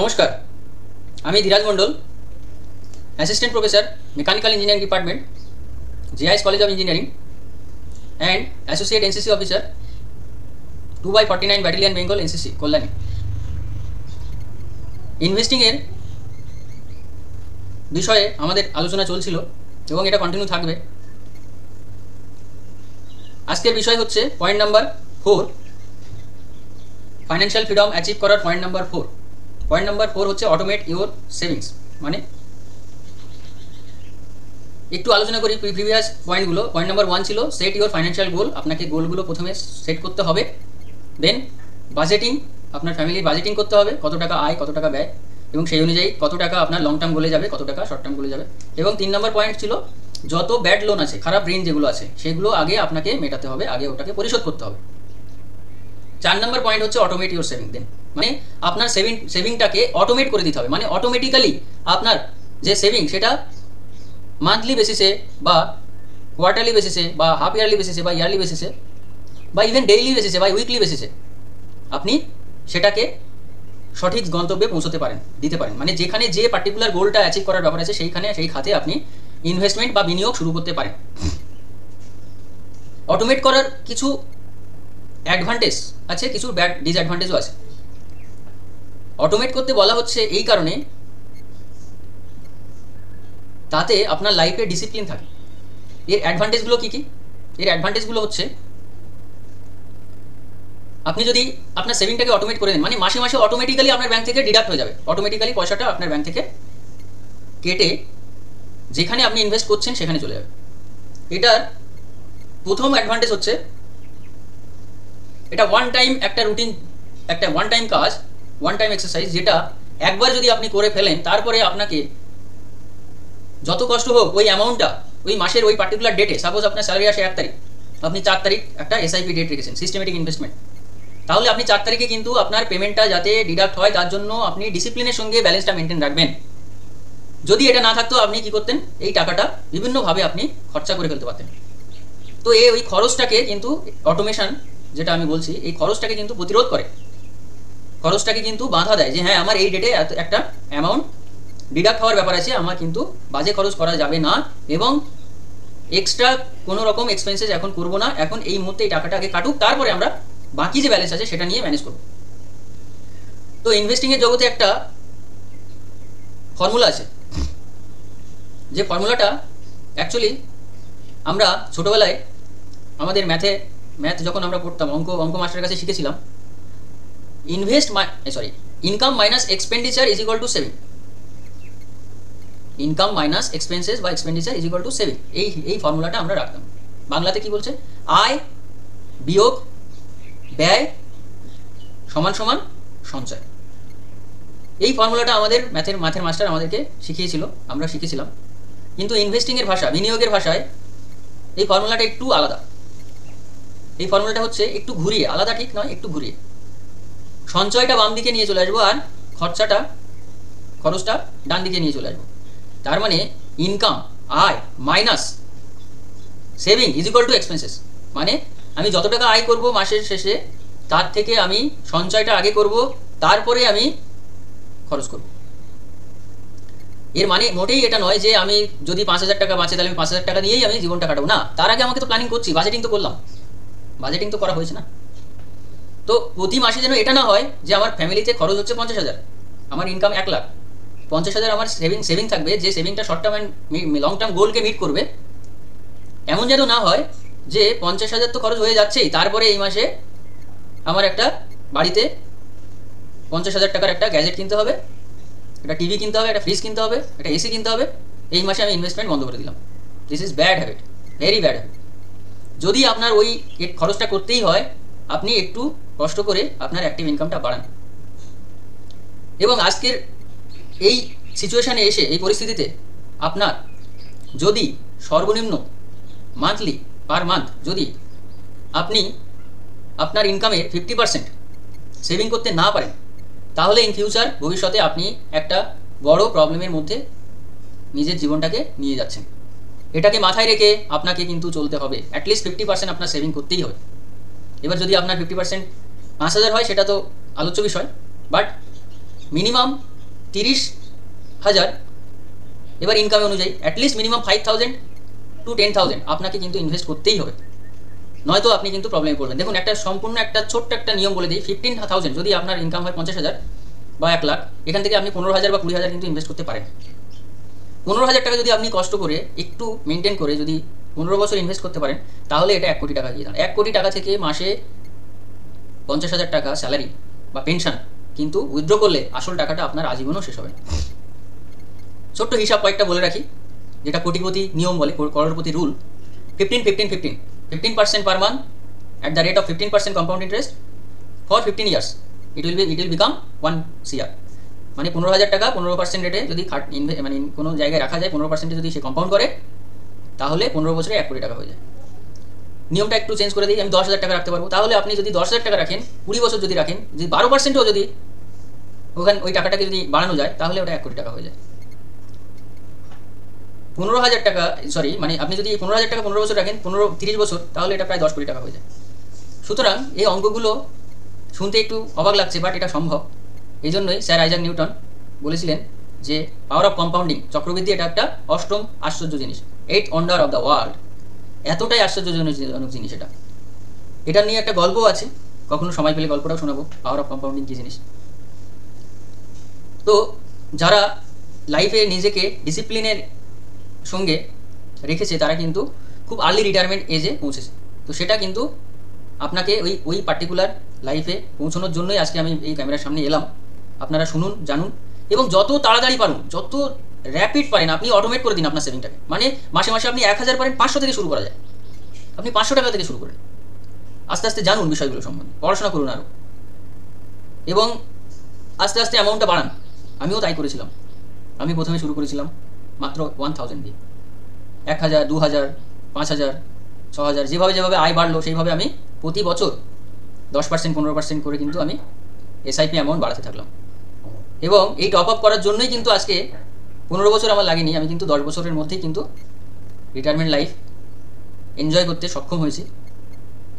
নমস্কার, আমি Dhiraj Mondal, assistant professor, mechanical engineering department, JIS college of engineering and associate NCC officer 2/49 battalion Bengal NCC Kalyani. ইনভেস্টিংয়ের বিষয়ে আমাদের আলোচনা চলছিল এবং এটা কন্টিনিউ থাকবে। আজকের বিষয় হচ্ছে point number 4, financial freedom achieve করার পয়েন্ট নাম্বার 4। পয়েন্ট নাম্বার 4 হচ্ছে অটোমেট ইউর সেভিংস। মানে একটু আলোচনা করি প্রিভিয়াস পয়েন্টগুলো। পয়েন্ট নাম্বার 1 ছিল সেট ইউর ফাইন্যান্সিয়াল গোল। আপনাকে গোলগুলো প্রথমে সেট করতে হবে। দেন বাজেটিং, আপনার ফ্যামিলির বাজেটিং করতে হবে, কত টাকা আয় কত টাকা ব্যয়, এবং সেই অনুযায়ী কত টাকা আপনার লং টার্ম গোলে যাবে, কত টাকা শর্ট টার্ম গোলে যাবে। এবং 3 নম্বর পয়েন্ট ছিল যত ব্যাড লোন আছে, খারাপ ঋণ যেগুলো আছে সেগুলো আগে আপনাকে মেটাতে হবে, আগে ওটাকে পরিশোধ করতে হবে। 4 নম্বর পয়েন্ট হচ্ছে অটোমেট ইউর সেভিং। দেন মানে আপনার সেভিংটাকে অটোমেট করে দিতে হবে। মানে অটোমেটিক্যালি আপনার যে সেভিং সেটা মান্থলি বেসিসে বা কোয়ার্টারলি বেসিসে বা হাফ ইয়ারলি বেসিসে বা ইয়ারলি বেসিসে বা ইভেন ডেইলি বেসিসে বা উইকলি বেসিসে আপনি সেটাকে সঠিক গন্তব্যে পৌঁছতে পারেন, দিতে পারেন। মানে যেখানে যে পার্টিকুলার গোলটা অ্যাচিভ করার ব্যাপার আছে সেইখানে সেই খাতে আপনি ইনভেস্টমেন্ট বা বিনিয়োগ শুরু করতে পারেন। অটোমেট করার কিছু অ্যাডভান্টেজ আছে, কিছু ব্যাড ডিসঅ্যাডভান্টেজও আছে। অটোমেট করতে বলা হচ্ছে এই কারণে তাতে আপনার লাইফে ডিসিপ্লিন থাকে। এর অ্যাডভান্টেজগুলো কী কী? এর অ্যাডভান্টেজগুলো হচ্ছে আপনি যদি আপনার সেভিংটাকে অটোমেট করে দেন, মানে মাসে মাসে অটোমেটিক্যালি আপনার ব্যাংক থেকে ডিডাক্ট হয়ে যাবে, অটোমেটিক্যালি পয়সাটা আপনার ব্যাংক থেকে কেটে যেখানে আপনি ইনভেস্ট করছেন সেখানে চলে যাবে। এটার প্রথম অ্যাডভান্টেজ হচ্ছে এটা ওয়ান টাইম একটা রুটিন, একটা ওয়ান টাইম কাজ, ওয়ান টাইম এক্সারসাইজ, যেটা একবার যদি আপনি করে ফেলেন তারপরে আপনাকে যত কষ্ট হোক ওই অ্যামাউন্টটা ওই মাসের ওই পার্টিকুলার ডেটে, সাপোজ আপনার স্যালারি আসে 1 তারিখ, আপনি 4 তারিখ একটা এসআইপি ডেট রেখেছেন, সিস্টেমেটিক ইনভেস্টমেন্ট, তাহলে আপনি 4 তারিখে কিন্তু আপনার পেমেন্টটা যাতে ডিডাক্ট হয় তার জন্য আপনি ডিসিপ্লিনের সঙ্গে ব্যালেন্সটা মেনটেন রাখবেন। যদি এটা না থাকতো আপনি কি করতেন, এই টাকাটা বিভিন্নভাবে আপনি খরচা করে ফেলতে পারতেন। তো ওই খরচটাকে কিন্তু অটোমেশন, যেটা আমি বলছি, এই খরচটাকে কিন্তু প্রতিরোধ করে, খরচটাকে কিন্তু বাধা দেয় যে হ্যাঁ আমার এই ডেটে একটা অ্যামাউন্ট ডিডাক্ট হওয়ার ব্যাপার আছে, আমার কিন্তু বাজে খরচ করা যাবে না এবং এক্সট্রা কোনো রকম এক্সপেন্সেস এখন করবো না, এখন এই মুহূর্তে এই টাকাটা আগে কাটুক, তারপরে আমরা বাকি যে ব্যালেন্স আছে সেটা নিয়ে ম্যানেজ করব। তো ইনভেস্টিংয়ের জগতে একটা ফর্মুলা আছে, যে ফর্মুলাটা অ্যাকচুয়ালি আমরা ছোটোবেলায় আমাদের ম্যাথ যখন আমরা পড়তাম, অঙ্ক মাস্টারের কাছে শিখেছিলাম, income minus expenditure is equal to saving. Income minus expenses বা expenditure is equal to saving, এই ফর্মুলাটা আমরা রাখতাম। বাংলাতে কি বলছে? আয় বিয়োগ ব্যয় সমান সমান সঞ্চয়। এই ফর্মুলাটা আমাদের ম্যাথের মাস্টার আমাদেরকে শিখিয়েছিল, আমরা শিখেছিলাম। কিন্তু ইনভেস্টিংয়ের ভাষা, বিনিয়োগের ভাষায় এই ফর্মুলাটা একটু আলাদা। এই ফর্মুলাটা হচ্ছে একটু ঘুরিয়ে, আলাদা ঠিক নয়, একটু ঘুরিয়ে সঞ্চয়টা বাম দিকে নিয়ে চলে আসবো আর খরচটা ডান দিকে নিয়ে চলে আসবো। তার মানে ইনকাম, আয় minus saving is equal two expenses. মানে আমি যত টাকা আয় করব মাসের শেষে তার থেকে আমি সঞ্চয়টা আগে করব, তারপরে আমি খরচ করব। এর মানে মোটেই এটা নয় যে আমি যদি 5,000 টাকা বাঁচে তাহলে আমি 5,000 টাকা দিয়েই আমি জীবনটা কাটাবো না। তার আগে আমাকে তো প্ল্যানিং করছি, বাজেটিং তো করলাম, বাজেটিং তো করা হয়েছে না। তো প্রতি মাসে যেন এটা না হয় যে আমার ফ্যামিলিতে খরচ হচ্ছে 50,000, আমার ইনকাম 1 লাখ, 50,000 আমার সেভিং থাকবে, যে সেভিংটা short term and long term গোলকে মিট করবে। এমন যেন না হয় যে 50,000 তো খরচ হয়ে যাচ্ছেই, তারপরে এই মাসে আমার একটা বাড়িতে 50,000 টাকার একটা গ্যাজেট কিনতে হবে, একটা টিভি কিনতে হবে, একটা ফ্রিজ কিনতে হবে, একটা এসি কিনতে হবে, এই মাসে আমি ইনভেস্টমেন্ট বন্ধ করে দিলাম। This is bad habit, very bad habit. যদি আপনার ওই খরচটা করতেই হয়, আপনি একটু কষ্ট করে আপনার অ্যাক্টিভ ইনকামটা বাড়ান। এবং আজকের এই সিচুয়েশানে এসে, এই পরিস্থিতিতে আপনার যদি সর্বনিম্ন মান্থলি পার মান্থ যদি আপনি আপনার ইনকামের 50% সেভিং করতে না পারেন, তাহলে ইন ফিউচার ভবিষ্যতে আপনি একটা বড় প্রবলেমের মধ্যে নিজের জীবনটাকে নিয়ে যাচ্ছেন। এটাকে মাথায় রেখে আপনাকে কিন্তু চলতে হবে। অ্যাটলিস্ট 50% আপনার সেভিং করতেই হবে। এবার যদি আপনার 50% 5,000 হয় সেটা তো আলোচ্য বিষয়, বাট মিনিমাম 30,000, এবার ইনকাম অনুযায়ী অ্যাটলিস্ট মিনিমাম 5,000 to 10,000 আপনাকে কিন্তু ইনভেস্ট করতেই হবে, নয়তো আপনি কিন্তু প্রবলেমে পড়বেন। দেখুন, একটা সম্পূর্ণ একটা ছোট্ট একটা নিয়ম বলে দিই। 15,000 যদি আপনার ইনকাম হয় 50,000 বা 1 লাখ, এখান থেকে আপনি 15,000 বা 20,000 কিন্তু ইনভেস্ট করতে পারেন। 15,000 টাকা যদি আপনি কষ্ট করে একটু মেনটেন করে যদি 15 বছর ইনভেস্ট করতে পারেন, তাহলে এটা 1 কোটি টাকা দিয়ে দাঁড়ায়। 1 কোটি টাকা থেকে মাসে 50,000 টাকা স্যালারি বা পেনশন কিন্তু উইথড্র করলে আসল টাকাটা আপনার আজীবনও শেষ হবে। ছোট্ট হিসাব কয়েকটা বলে রাখি, যেটা কোটিপতি নিয়ম বলে, crorepati rule. 15% per month at the rate of 15% compound interest for 15 years, it will become 1 CR। মানে 15,000 টাকা 15% রেটে যদি মানে কোনো জায়গায় রাখা যায়, 15% যদি সে কম্পাউন্ড করে, তাহলে 15 বছরে 1 কোটি টাকা হয়ে যায়। নিয়মটা একটু চেঞ্জ করে দিই, আমি 10,000 টাকা রাখতে পারবো। তাহলে আপনি যদি 10,000 টাকা রাখেন, 20 বছর যদি রাখেন, যদি 12%ও যদি ওই টাকাটাকে যদি বাড়ানো যায়, তাহলে ওটা 1 কোটি টাকা হয়ে যায়। 15,000 টাকা, সরি, মানে আপনি যদি 15,000 টাকা 15 বছর রাখেন, 30 বছর, তাহলে এটা প্রায় 10 কোটি টাকা হয়ে যায়। সুতরাং এই অঙ্কগুলো শুনতে একটু অবাক লাগছে, বাট এটা সম্ভব। এই জন্যই স্যার আইজাক নিউটন বলেছিলেন যে পাওয়ার অফ কম্পাউন্ডিং, চক্রবৃদ্ধি, এটা একটা অষ্টম আশ্চর্য জিনিস, 8th wonder of the world. এতটাই আশ্চর্যজনক জিনিস এটা। এটা নিয়ে একটা গল্প আছে, কখনো সময় পেলে গল্পটাও শোনাবো, পাওয়ার অফ কম্পাউন্ডিং কী জিনিস। তো যারা লাইফে নিজেকে ডিসিপ্লিনের সঙ্গে রেখেছে, তারা কিন্তু খুব আর্লি রিটায়ারমেন্ট এজে পৌঁছেছে। তো সেটা কিন্তু আপনাকে ওই পার্টিকুলার লাইফে পৌঁছানোর জন্যই আজকে আমি এই ক্যামেরার সামনে এলাম। আপনারা শুনুন, জানুন, এবং যত তাড়াতাড়ি পারুন, যত র্যাপিড পারেন আপনি অটোমেট করে দিন আপনার সেভিংটাকে। মানে মাসে মাসে আপনি 1,000 পারেন, 500 থেকে শুরু করা যায়। আপনি 500 টাকা থেকে শুরু করেন, আস্তে আস্তে জানুন বিষয়গুলো সম্বন্ধে, পড়াশোনা করুন আরও, এবং আস্তে আস্তে অ্যামাউন্টটা বাড়ান। আমিও তাই করেছিলাম। আমি প্রথমে শুরু করেছিলাম মাত্র 1,000 দিয়ে, 1,000, 2,000, 5,000, 6,000, যেভাবে আয় বাড়লো সেইভাবে আমি প্রতি বছর 10%, 15% করে কিন্তু আমি এসআইপি অ্যামাউন্ট বাড়াতে থাকলাম। এবং এই টপ আপ করার জন্যই কিন্তু আজকে 15 বছর আমার লাগেনি, আমি কিন্তু 10 বছরের মধ্যেই কিন্তু রিটায়ারমেন্ট লাইফ এনজয় করতে সক্ষম হয়েছি।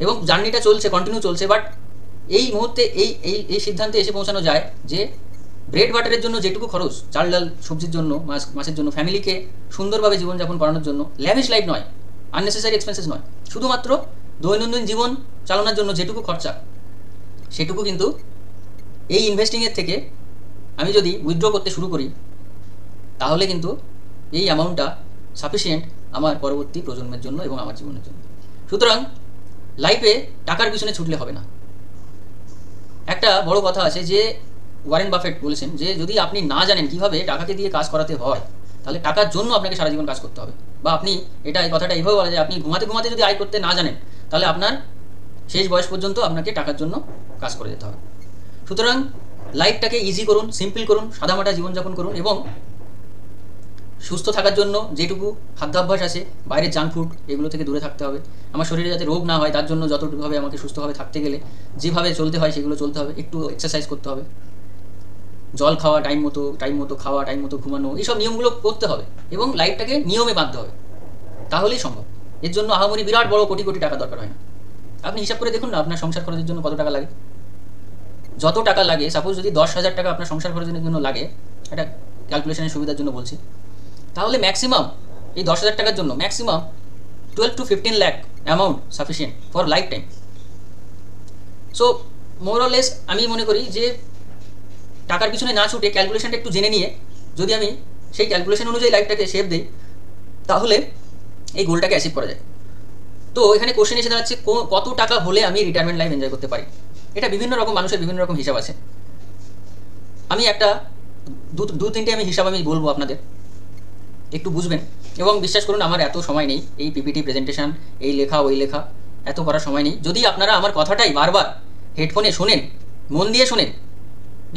এবং জার্নিটা চলছে, কন্টিনিউ চলছে। বাট এই মুহূর্তে এই সিদ্ধান্তে এসে পৌঁছানো যায় যে ব্রেড বাটারের জন্য যেটুকু খরচ, চাল ডাল সবজির জন্য, মাসের জন্য, ফ্যামিলিকে সুন্দরভাবে জীবনযাপন করানোর জন্য, ল্যাভিশ লাইফ নয়, আননেসেসারি এক্সপেন্সেস নয়, শুধুমাত্র দৈনন্দিন জীবন চালানোর জন্য যেটুকু খরচা, সেটুকু কিন্তু এই ইনভেস্টিংয়ের থেকে আমি যদি উইথড্র করতে শুরু করি, তাহলে কিন্তু এই অ্যামাউন্টটা সাফিসিয়েন্ট আমার পরবর্তী প্রজন্মের জন্য এবং আমার জীবনের জন্য। সুতরাং লাইফে টাকার পিছনে ছুটলে হবে না। একটা বড় কথা আছে যে ওয়ারেন বাফেট বলেছেন যে যদি আপনি না জানেন কিভাবে টাকাকে দিয়ে কাজ করাতে হয়, তাহলে টাকার জন্য আপনাকে সারা জীবন কাজ করতে হবে। বা আপনি এই কথাটা এইভাবে বলা যায়, আপনি ঘুমাতে ঘুমাতে যদি আয় করতে না জানেন, তাহলে আপনার শেষ বয়স পর্যন্ত আপনাকে টাকার জন্য কাজ করে যেতে হবে। সুতরাং লাইফটাকে ইজি করুন, সিম্পল করুন, সাদামাটা জীবনযাপন করুন, এবং সুস্থ থাকার জন্য যেটুকু খাদ্যাভ্যাস আছে, বাইরের জাঙ্ক ফুড, এগুলো থেকে দূরে থাকতে হবে। আমার শরীরে যাতে রোগ না হয়, তার জন্য যতটুকুভাবে আমাকে সুস্থভাবে থাকতে গেলে যেভাবে চলতে হয় সেগুলো চলতে হবে। একটু এক্সারসাইজ করতে হবে, জল খাওয়া টাইম মতো খাওয়া, টাইম মতো ঘুমানো, এইসব নিয়মগুলো করতে হবে এবং লাইফটাকে নিয়মে বাঁধতে হবে, তাহলেই সম্ভব। এর জন্য আহামরি বিরাট বড় কোটি কোটি টাকা দরকার হয় না। আপনি হিসাব করে দেখুন না, আপনার সংসার খরচের জন্য কত টাকা লাগে। যত টাকা লাগে, সাপোজ যদি 10,000 টাকা আপনার সংসার খরচের জন্য লাগে, এটা ক্যালকুলেশনের সুবিধার জন্য বলছি, তাহলে ম্যাক্সিমাম এই 10,000 টাকার জন্য maximum 12 to 15 lakh amount sufficient for life time. So more or less আমি মনে করি যে টাকার পিছনে না ছুটে ক্যালকুলেশনটা একটু জেনে নিয়ে যদি আমি সেই ক্যালকুলেশন অনুযায়ী লাইফটাকে শেপ দিই, তাহলে এই গোলটাকে অ্যাচিভ করা যায়। তো এখানে কোশ্চেন এসে দাঁড়াচ্ছে কত টাকা হলে আমি রিটায়ারমেন্ট লাইফ এনজয় করতে পারি। এটা বিভিন্ন রকম মানুষের বিভিন্ন রকম হিসাব আছে। আমি একটা দু তিনটে আমি হিসাব আমি বলবো, আপনাদের একটু বুঝবেন। এবং বিশ্বাস করুন আমার এত সময় নেই এই পিপিটি প্রেজেন্টেশন, এই লেখা ওই লেখা এত করার সময় নেই। যদি আপনারা আমার কথাটাই বারবার হেডফোনে শোনেন, মন দিয়ে শোনেন,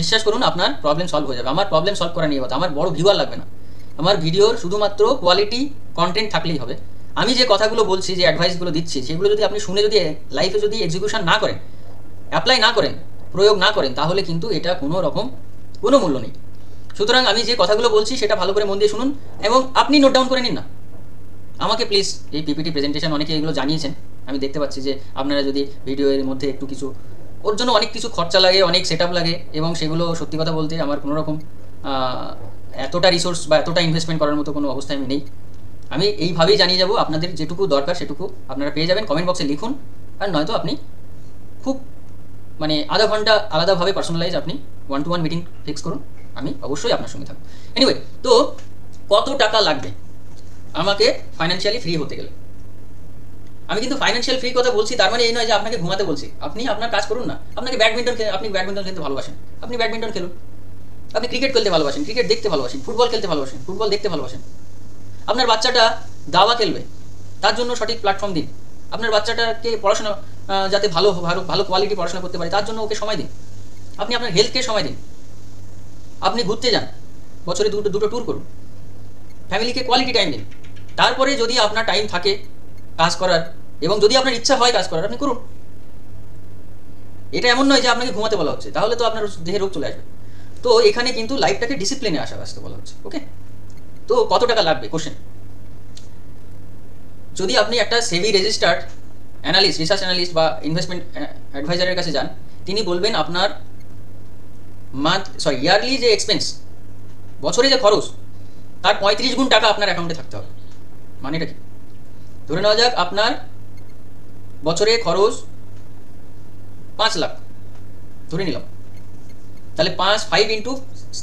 বিশ্বাস করুন আপনার প্রবলেম সলভ হয়ে যাবে। আমার প্রবলেম সলভ করা নিয়ে কথা, আমার বড় ভিউয়ার লাগবে না। আমার ভিডিওর শুধুমাত্র কোয়ালিটি কন্টেন্ট থাকলেই হবে। আমি যে কথাগুলো বলছি, যে অ্যাডভাইসগুলো দিচ্ছি, সেগুলো যদি আপনি শুনে যদি লাইফে যদি এক্সিকিউশন না করেন, অ্যাপ্লাই না করেন, প্রয়োগ না করেন, তাহলে কিন্তু এটা কোনো রকম কোনো মূল্য নেই। সুতরাং আমি যে কথাগুলো বলছি সেটা ভালো করে মন দিয়ে শুনুন এবং আপনি নোট ডাউন করে নিন না। আমাকে প্লিজ এই পিপিটি প্রেজেন্টেশন অনেকে এগুলো জানিয়েছেন, আমি দেখতে পাচ্ছি যে আপনারা যদি ভিডিওর মধ্যে একটু কিছু ওর জন্য অনেক কিছু খরচা লাগে, অনেক সেট আপ লাগে, এবং সেগুলো সত্যি কথা বলতে আমার কোনো রকম এতটা রিসোর্স বা এতটা ইনভেস্টমেন্ট করার মতো কোনো অবস্থায় আমি নেই। আমি এইভাবেই জানিয়ে যাব, আপনাদের যেটুকু দরকার সেটুকু আপনারা পেয়ে যাবেন। কমেন্ট বক্সে লিখুন, আর নয়তো আপনি খুব মানে আধা ঘন্টা আলাদাভাবে পার্সোনালাইজ আপনি 1-to-1 মিটিং ফিক্স করুন, আমি অবশ্যই আপনার সঙ্গে থাকবো। এনিওয়ে, তো কত টাকা লাগবে আমাকে ফাইন্যান্সিয়ালি ফ্রি হতে গেলে? আমি কিন্তু ফাইন্যান্সিয়াল ফ্রি কথা বলছি, তার মানে এই নয় যে আপনাকে ঘুমাতে বলছি। আপনি আপনার কাজ করুন না। আপনাকে আপনি ব্যাডমিন্টন খেলতে ভালোবাসেন, আপনি ব্যাডমিন্টন খেলুন। আপনি ক্রিকেট খেলতে ভালোবাসেন, ক্রিকেট দেখতে ভালোবাসেন। ফুটবল খেলতে ভালোবাসেন, ফুটবল দেখতে ভালোবাসেন। আপনার বাচ্চাটা দাবা খেলবে, তার জন্য সঠিক প্ল্যাটফর্ম দিন। আপনার বাচ্চাটাকে পড়াশোনা যাতে ভালো ভালো ভালো কোয়ালিটি পড়াশোনা করতে পারে, তার জন্য ওকে সময় দিন। আপনি আপনার হেলথকে সময় দিন। আপনি ঘুরতে যান, বছরে দুটো ট্যুর করুন, ফ্যামিলিকে কোয়ালিটি টাইম দিন। তারপরে যদি আপনার টাইম থাকে কাজ করার, এবং যদি আপনার ইচ্ছা হয় কাজ করার, আপনি করুন। এটা এমন নয় যে আপনাকে ঘুমাতে বলা হচ্ছে, তাহলে তো আপনার দেহে রোগ চলে আসবে। তো এখানে কিন্তু লাইফটাকে ডিসিপ্লিনে আসা আসতে বলা হচ্ছে। ওকে, তো কত টাকা লাগবে কোশ্চেন। যদি আপনি একটা সেবি রেজিস্টার্ড অ্যানালিস্ট, রিসার্চ অ্যানালিস্ট বা ইনভেস্টমেন্ট অ্যাডভাইজারের কাছে যান, তিনি বলবেন আপনার ইয়ারলি যে এক্সপেন্স, বছরে যে খরচ, তার 35 গুণ টাকা আপনার অ্যাকাউন্টে থাকতে হবে। মানে এটা কি? ধরে নেওয়া যাক আপনার বছরে খরচ 5 লাখ ধরে নিলাম, তাহলে 5 ইন্টু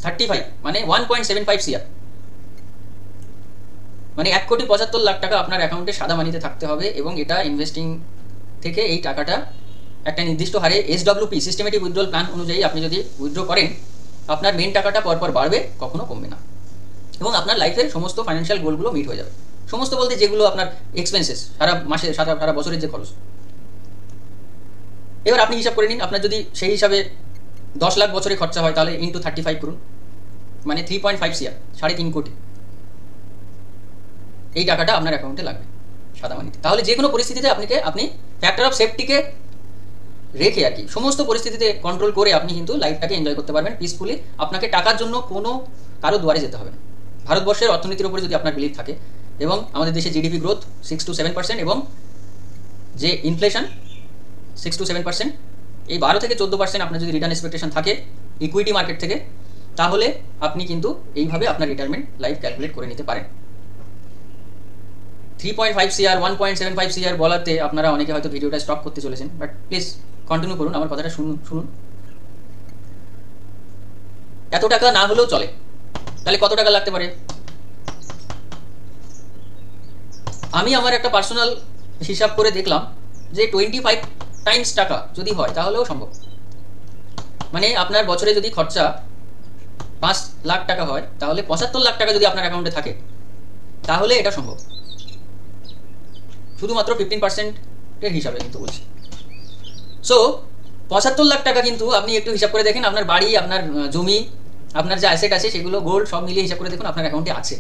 35 মানে 1.75 CR, মানে 1,75,00,000 টাকা আপনার অ্যাকাউন্টে সাদা মানিতে থাকতে হবে। এবং এটা ইনভেস্টিং থেকে এই টাকাটা একটা নির্দিষ্ট হারে SWP সিস্টেমেটিক উইথড্রল প্ল্যান অনুযায়ী আপনি যদি উইথড্র করেন, আপনার মেন টাকাটা পরপর বাড়বে, কখনো কমবে না, এবং আপনার লাইফের সমস্ত ফাইন্যান্সিয়াল গোলগুলো মিট হয়ে যাবে। সমস্ত বলতে যেগুলো আপনার এক্সপেন্সেস, সারা মাসে সারা বছরের যে খরচ। এবার আপনি হিসাব করে নিন, আপনার যদি সেই হিসাবে 10 লাখ বছরে খরচা হয়, তাহলে ইন্টু 35 করুন, মানে 3.5 CR, 3.5 কোটি। এই টাকাটা আপনার অ্যাকাউন্টে লাগবে সাদা মানিতে। তাহলে যে কোনো পরিস্থিতিতে আপনি ফ্যাক্টর অফ সেফটিকে রেখে আর কি সমস্ত পরিস্থিতিতে কন্ট্রোল করে আপনি কিন্তু লাইফটাকে এনজয় করতে পারবেন পিসফুলি। আপনাকে টাকার জন্য কারো দুয়ারে যেতে হবে না। ভারতবর্ষের অর্থনীতির উপরে যদি আপনার বিলিভ থাকে, এবং আমাদের দেশে জিডিপি গ্রোথ 6 to 7%, এবং যে ইনফ্লেশন 6 to 7%, এই 12 থেকে 14% আপনার যদি রিটার্ন এক্সপেকটেশন থাকে ইকুইটি মার্কেট থেকে, তাহলে আপনি কিন্তু এইভাবে আপনার রিটায়ারমেন্ট লাইফ ক্যালকুলেট করে নিতে পারেন। 3.5 CR 1.75 CR বলাতে আপনারা অনেকে হয়তো ভিডিওটা স্টপ করতে চলেছেন, বাট প্লিজ কন্টিনিউ করুন, আমার কথাটা শুনুন। এত টাকা না হলেও চলে, তাহলে কত টাকা লাগতে পারে? আমি আমার একটা পার্সোনাল হিসাব করে দেখলাম যে 25 টাইমস টাকা যদি হয় তাহলেও সম্ভব। মানে আপনার বছরে যদি খরচা 5 লাখ টাকা হয়, তাহলে 75 লাখ টাকা যদি আপনার অ্যাকাউন্টে থাকে, তাহলে এটা সম্ভব। শুধুমাত্র 15%-এর হিসাবে কিন্তু বলছি। সো 75 লাখ টাকা কিন্তু আপনি একটু হিসাব করে দেখেন, আপনার বাড়ি, আপনার জমি, আপনার যে অ্যাসেট আছে সেগুলো, গোল্ড, সব মিলিয়ে হিসাব করে দেখুন আপনার অ্যাকাউন্টে আছে।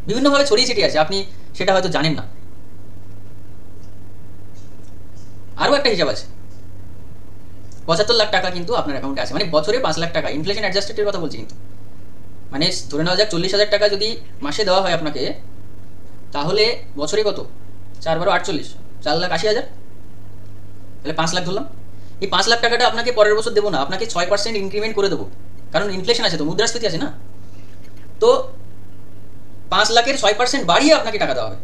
বিভিন্নভাবে ছড়িয়ে ছিটিয়ে আছে, আপনি সেটা হয়তো জানেন না। আরও একটা হিসাব আছে, 75 লাখ টাকা কিন্তু আপনার অ্যাকাউন্টে আছে, মানে বছরে 5 লাখ টাকা। ইনফ্লেশন অ্যাডজাস্টেডের কথা বলছি কিন্তু, মানে ধরে নেওয়া যাক 40,000 টাকা যদি মাসে দেওয়া হয় আপনাকে, তাহলে বছরে কত? 4×12 = 48, 4,80,000, তাহলে 5 লাখ ধরলাম। এই 5 লাখ টাকাটা আপনাকে পরের বছর দেবো না, আপনাকে 6% ইনক্রিমেন্ট করে দেবো, কারণ ইনফ্লেশন আছে, তো মুদ্রাস্ফীতি আছে না। তো 5 লাখের 6% বাড়িয়ে আপনাকে টাকা দেওয়া হবে,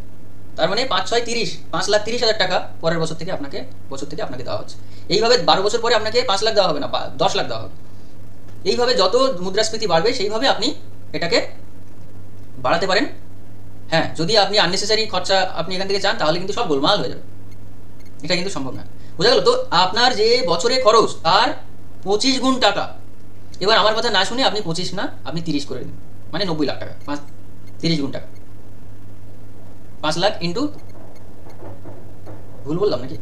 তার মানে 5×6 = 30, 5,30,000 টাকা পরের বছর থেকে আপনাকে দেওয়া হচ্ছে। এইভাবে 12 বছর পরে আপনাকে 5 লাখ দেওয়া হবে না, 10 লাখ দেওয়া হবে। এইভাবে যত মুদ্রাস্ফীতি বাড়বে সেইভাবে আপনি এটাকে বাড়াতে পারেন। হ্যাঁ, যদি আপনি আননেসেসারি খরচা আপনি এখান থেকে চান, তাহলে কিন্তু সব গোলমাল হয়ে যাবে। এটা কিন্তু সম্ভব না, বোঝা গেল? তো আপনার যে বছরে খরচ তার 25 গুণ টাকা। এবার আমার কথা না শুনে আপনি 25 না, আপনি 30 করে দিন, মানে 90 লাখ টাকা। 30 গুণ টাকা, 5 লাখ ইন্টু, ভুল বললাম নাকি?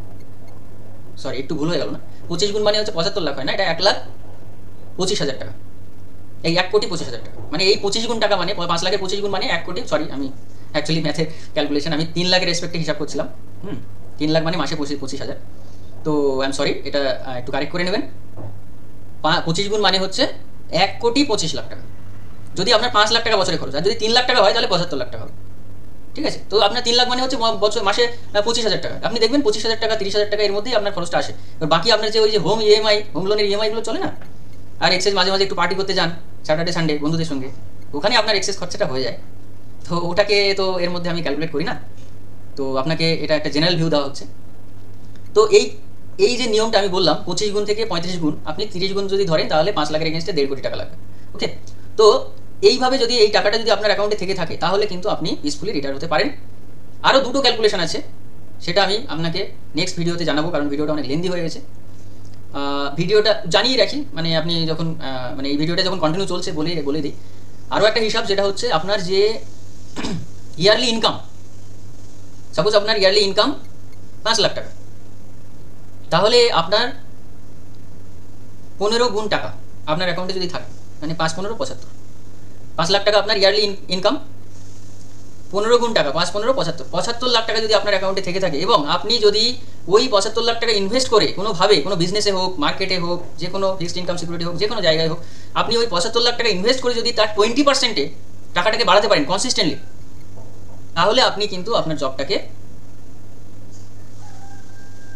সরি, একটু ভুল হয়ে গেল না? 25 গুণ মানে হচ্ছে 75 লাখ হয় না, এটা 1,25,000 টাকা। এই 1,25,000 টাকা, মানে এই 25 গুণ টাকা, মানে 5 লাখের 25 গুণ মানে 1 কোটি। সরি, আমি অ্যাকচুয়ালি ম্যাথের ক্যালকুলেশন আমি 3 লাখের রেসপেক্টে হিসাব করছিলাম। 3 লাখ মানে মাসে 25,000। তো আই এম সরি, এটা একটু কারেক্ট করে নেবেন। 25 গুণ মানে হচ্ছে 1,25,00,000 টাকা। যদি আপনার 5 লাখ টাকা বছরে খরচ, আর যদি 3 লাখ টাকা হয় তাহলে 75 লাখ টাকা হবে। ঠিক আছে? তো আপনার 3 লাখ মানে হচ্ছে বছর মাসে 25,000 টাকা। আপনি দেখবেন 25,000 টাকা 30,000 টাকা এর মধ্যেই আপনার খরচটা আসে। এবার বাকি আপনার যে ওই যে হোম ইএমআই, হোম লোনের ইএমআইগুলো চলে না, আর এক্সেস মাঝে মাঝে একটু পার্টি করতে যান স্যাটারডে সানডে বন্ধুদের সঙ্গে, ওখানে আপনার এক্সেস খরচাটা হয়ে যায়। তো ওটাকে তো এর মধ্যে আমি ক্যালকুলেট করি না, তো আপনাকে এটা একটা জেনারেল ভিউ দেওয়া হচ্ছে। তো এই যে নিয়মটা আমি বললাম 25 গুণ থেকে 35 গুণ, আপনি 30 গুণ যদি ধরেন তাহলে 5 লাখের এগেনস্টে 1.5 কোটি টাকা লাগবে। ওকে, তো এইভাবে যদি এই টাকাটা যদি আপনার অ্যাকাউন্টে থেকে থাকে তাহলে কিন্তু আপনি পিসফুলি রিটায়ার হতে পারেন। আরও দুটো ক্যালকুলেশন আছে, সেটা আমি আপনাকে নেক্সট ভিডিওতে জানাবো, কারণ ভিডিওটা অনেক লেন্দি হয়ে গেছে। ভিডিওটা জানিয়ে রাখি, মানে আপনি যখন মানে এই ভিডিওটা যখন কন্টিনিউ চলছে বলে দিই আরও একটা হিসাব, যেটা হচ্ছে আপনার যে ইয়ারলি ইনকাম, সাপোজ আপনার ইয়ারলি ইনকাম 5 লাখ টাকা, তাহলে আপনার 15 গুণ টাকা আপনার অ্যাকাউন্টে যদি থাকে, মানে 5 15 75, 5 লাখ টাকা আপনার ইয়ারলি ইনকাম, 15 গুণ টাকা 5 15 75 লাখ টাকা যদি আপনার অ্যাকাউন্টে থেকে থাকে, এবং আপনি যদি ওই 75 লাখ টাকা ইনভেস্ট করে কোনোভাবে কোনো বিজনেসে হোক, মার্কেটে হোক, যে কোনো ফিক্সড ইনকাম সিকিউরিটি হোক, যে কোনো জায়গায় হোক, আপনি ওই 75 লাখ টাকা ইনভেস্ট করে যদি তার 20%-এ টাকাটাকে বাড়াতে পারেন কনসিস্টেন্টলি, তাহলে আপনি কিন্তু আপনার জবটাকে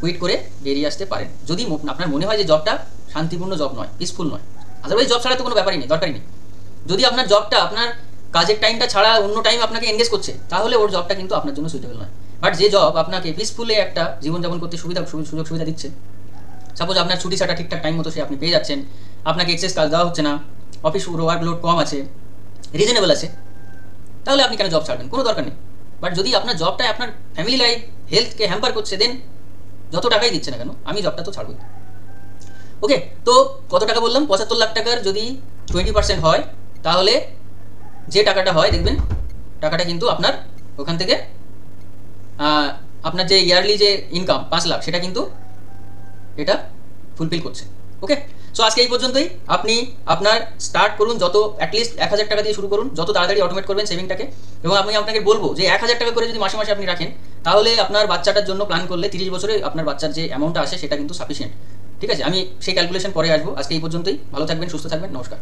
কুইট করে বেরিয়ে আসতে পারেন। যদি আপনার মনে হয় যে জবটা শান্তিপূর্ণ জব নয়, পিসফুল নয়, আদারওয়াইজ জব ছাড়া তো কোনো ব্যাপারই নেই, দরকারই নেই। যদি আপনার জবটা আপনার কাজের টাইমটা ছাড়া অন্য টাইম আপনাকে এনগেজ করছে, তাহলে ওর জবটা কিন্তু আপনার জন্য সুইটেবল নয়। বাট যে জব আপনাকে পিসফুলি একটা জীবনযাপন করতে সুযোগ সুবিধা দিচ্ছে, সাপোজ আপনার ছুটি ছাটা ঠিকঠাক টাইম মতো সে আপনি পেয়ে যাচ্ছেন, আপনাকে এক্সেস কাজ দেওয়া হচ্ছে না, অফিস ওয়ার্কলোড কম আছে, রিজনেবল আছে, তাহলে আপনি কেন জব ছাড়বেন? কোনো দরকার নেই। বাট যদি আপনার জবটা আপনার ফ্যামিলি লাইফ, হেলথকে হ্যাম্পার করছে, দেন যত টাকাই দিচ্ছে না কেন আমি জবটা তো ছাড়বই। ওকে, তো কত টাকা বললাম? 75 লাখ টাকার যদি 20% হয়, তাহলে যে টাকাটা হয় দেখবেন টাকাটা কিন্তু আপনার ওখান থেকে আপনার যে ইয়ারলি যে ইনকাম 5 লাখ, সেটা কিন্তু এটা ফুলফিল করছে। ওকে, সো আজকে এই পর্যন্তই। আপনি আপনার স্টার্ট করুন, যত অ্যাটলিস্ট 1000 টাকা দিয়ে শুরু করুন, যত তাড়াতাড়ি অটোমেট করবেন সেভিংটাকে। এবং আমি আপনাকে বলবো যে 1000 টাকা করে যদি মাসে মাসে আপনি রাখেন, তাহলে আপনার বাচ্চাটার জন্য প্ল্যান করলে 30 বছরে আপনার বাচ্চার যে অ্যামাউন্টটা আসে সেটা কিন্তু সাফিসিয়েন্ট। ঠিক আছে, আমি সেই ক্যালকুলেশন পরে আসবো। আজকে এই পর্যন্তই। ভালো থাকবেন, সুস্থ থাকবেন, নমস্কার।